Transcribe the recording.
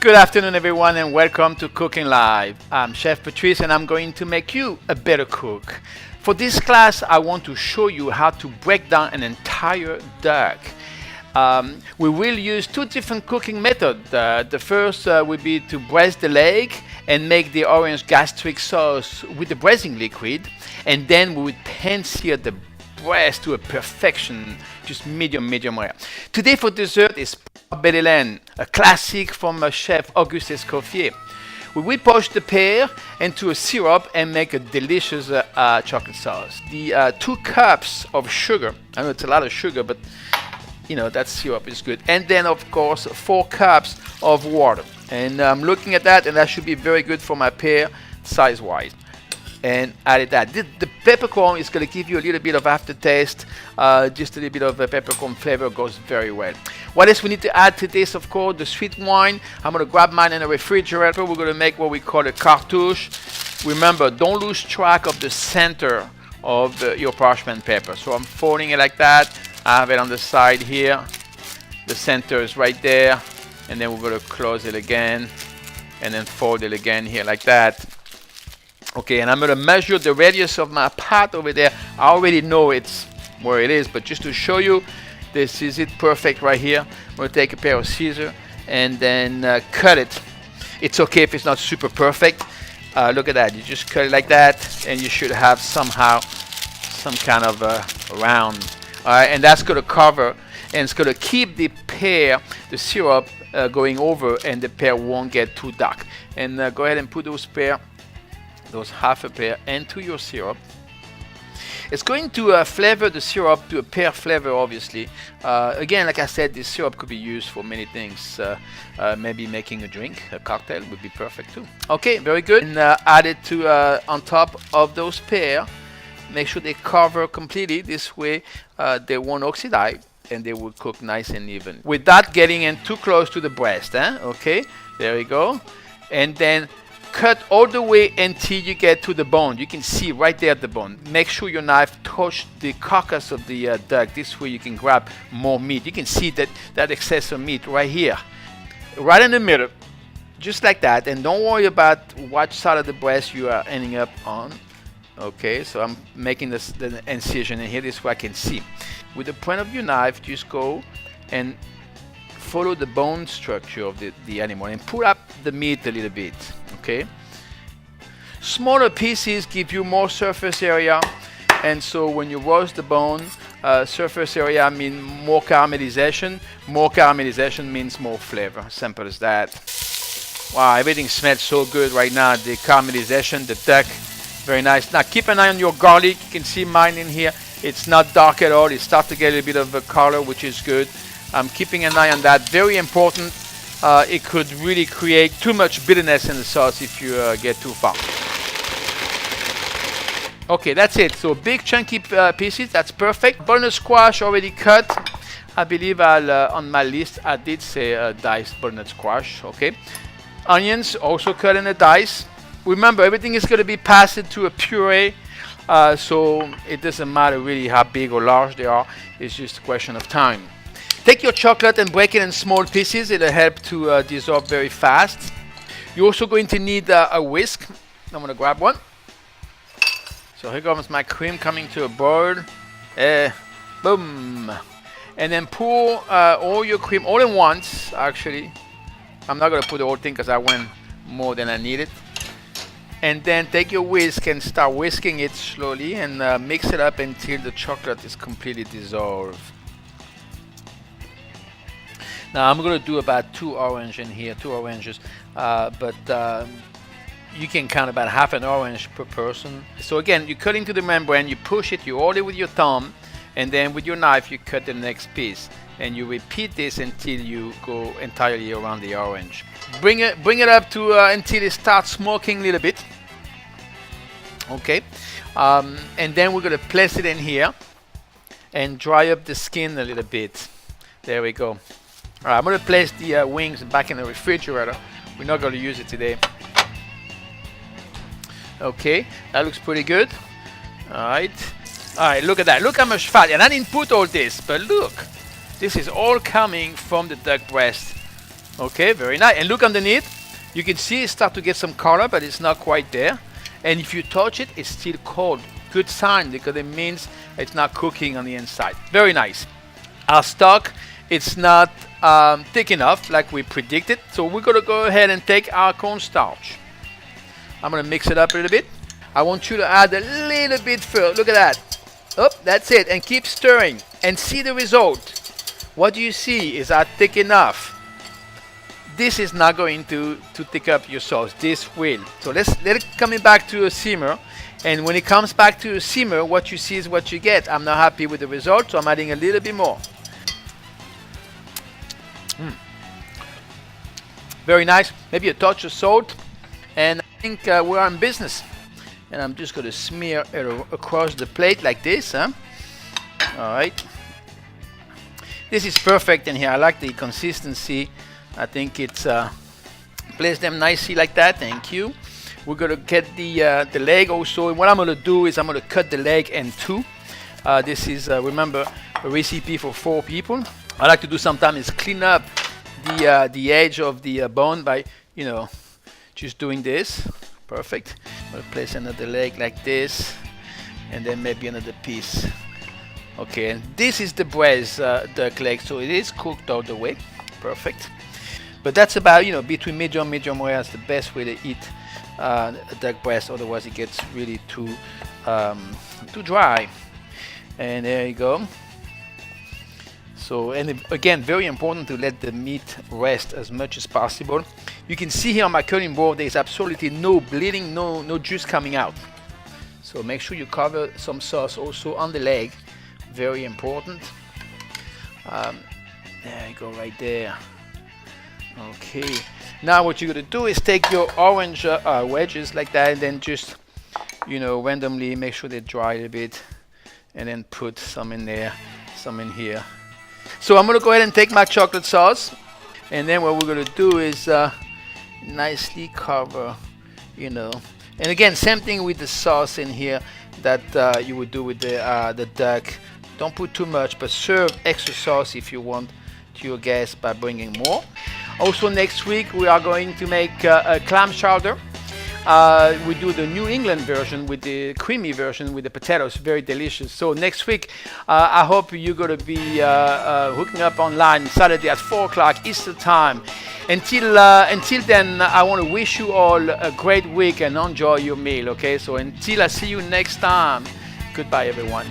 Good afternoon everyone and welcome to Cooking Live. I'm Chef Patrice and I'm going to make you a better cook. For this class I want to show you how to break down an entire duck. We will use two different cooking methods. The first will be to braise the leg and make the orange gastric sauce with the braising liquid, and then we would pan sear the breast to a perfection, just medium rare. Today for dessert is belle, a classic from chef Auguste Escoffier. We will poach the pear into a syrup and make a delicious chocolate sauce. The 2 cups of sugar, I know it's a lot of sugar, but you know, that syrup is good. And then of course 4 cups of water. And I'm looking at that, and that should be very good for my pear size wise. And added that. The peppercorn is going to give you a little bit of aftertaste. Just a little bit of peppercorn flavor goes very well. What else we need to add to this? Of course, the sweet wine. I'm going to grab mine in the refrigerator. We're going to make what we call a cartouche. Remember, don't lose track of the center of your parchment paper. So I'm folding it like that. I have it on the side here. The center is right there. And then we're going to close it again. And then fold it again here like that. Okay, and I'm going to measure the radius of my pot over there. I already know it's where it is, but just to show you, this is it perfect right here. I'm going to take a pair of scissors and then cut it. It's okay if it's not super perfect. Look at that. You just cut it like that, and you should have somehow some kind of round. All right, and that's going to cover, and it's going to keep the pear, the syrup, going over, and the pear won't get too dark. And go ahead and put those half a pear into your syrup. It's going to flavor the syrup to a pear flavor, obviously. Again, like I said, this syrup could be used for many things. Maybe making a drink, a cocktail would be perfect too. Okay, very good. And add it to on top of those pear. Make sure they cover completely. This way they won't oxidize and they will cook nice and even. Without getting in too close to the breast. Okay, there we go. And then cut all the way until you get to the bone. You can see right there at the bone. Make sure your knife touches the carcass of the duck. This way you can grab more meat. You can see that excess of meat right here, right in the middle, just like that. And don't worry about what side of the breast you are ending up on. Okay, so I'm making the incision in here. This way I can see. With the point of your knife, just go and follow the bone structure of the animal and pull up the meat a little bit. Okay, smaller pieces give you more surface area, and so when you roast the bone, surface area means more caramelization. More caramelization means more flavor. Simple as that. Wow, everything smells so good right now. The caramelization, the duck, very nice. Now keep an eye on your garlic. You can see mine in here. It's not dark at all. It starts to get a little bit of a color, which is good. I'm keeping an eye on that. Very important. It could really create too much bitterness in the sauce if you get too far. Okay, that's it. So big chunky pieces, that's perfect. Butternut squash already cut. I believe on my list I did say diced butternut squash. Okay. Onions also cut in a dice. Remember, everything is going to be passed into a puree, so it doesn't matter really how big or large they are. It's just a question of time. Take your chocolate and break it in small pieces. It'll help to dissolve very fast. You're also going to need a whisk. I'm going to grab one. So here comes my cream coming to a boil. Boom. And then pour all your cream all at once, actually. I'm not going to put the whole thing because I went more than I needed. And then take your whisk and start whisking it slowly and mix it up until the chocolate is completely dissolved. Now I'm going to do about 2 oranges in here, 2 oranges, but you can count about half an orange per person. So again, you cut into the membrane, you push it, you hold it with your thumb, and then with your knife you cut the next piece. And you repeat this until you go entirely around the orange. Bring it up to until it starts smoking a little bit. Okay, and then we're going to place it in here and dry up the skin a little bit. There we go. All right, I'm going to place the wings back in the refrigerator. We're not going to use it today. Okay, that looks pretty good. All right, look at that. Look how much fat. And I didn't put all this, but look. This is all coming from the duck breast. Okay, very nice. And look underneath. You can see it start to get some color, but it's not quite there. And if you touch it, it's still cold. Good sign, because it means it's not cooking on the inside. Very nice. Our stock, it's not thick enough like we predicted. So we're gonna go ahead and take our cornstarch. I'm gonna mix it up a little bit. I want you to add a little bit first. Look at that. Oh, that's it. And keep stirring and see the result. What you see is that thick enough. This is not going to thick up your sauce. This will. So let's let it coming back to a simmer. And when it comes back to a simmer, what you see is what you get. I'm not happy with the result, so I'm adding a little bit more. Very nice. Maybe a touch of salt. And I think we're in business. And I'm just going to smear it across the plate like this. All right. This is perfect in here. I like the consistency. I think it's place them nicely like that. Thank you. We're gonna get the leg also. And what I'm gonna do is I'm gonna cut the leg in two. This is remember a recipe for 4 people. I like to do sometimes is clean up the edge of the bone by just doing this. Perfect. I'm gonna place another leg like this, and then maybe another piece. Okay, and this is the breast duck leg, so it is cooked all the way. Perfect. But that's about, between medium rare is the best way to eat a duck breast. Otherwise, it gets really too dry. And there you go. So, and again, very important to let the meat rest as much as possible. You can see here on my cutting board, there's absolutely no bleeding, no juice coming out. So make sure you cover some sauce also on the leg. Very important. There you go, right there. Okay, now what you're gonna do is take your orange wedges like that, and then just randomly make sure they dry a bit, and then put some in there, some in here. So I'm gonna go ahead and take my chocolate sauce, and then what we're gonna do is nicely cover, and again, same thing with the sauce in here that you would do with the duck. Don't put too much, but serve extra sauce if you want to your guests by bringing more. Also next week we are going to make a clam chowder. We do the New England version with the creamy version with the potatoes, very delicious. So next week I hope you're going to be hooking up online Saturday at 4 o'clock Eastern time. Until then, I want to wish you all a great week and enjoy your meal. Okay, so until I see you next time, goodbye everyone.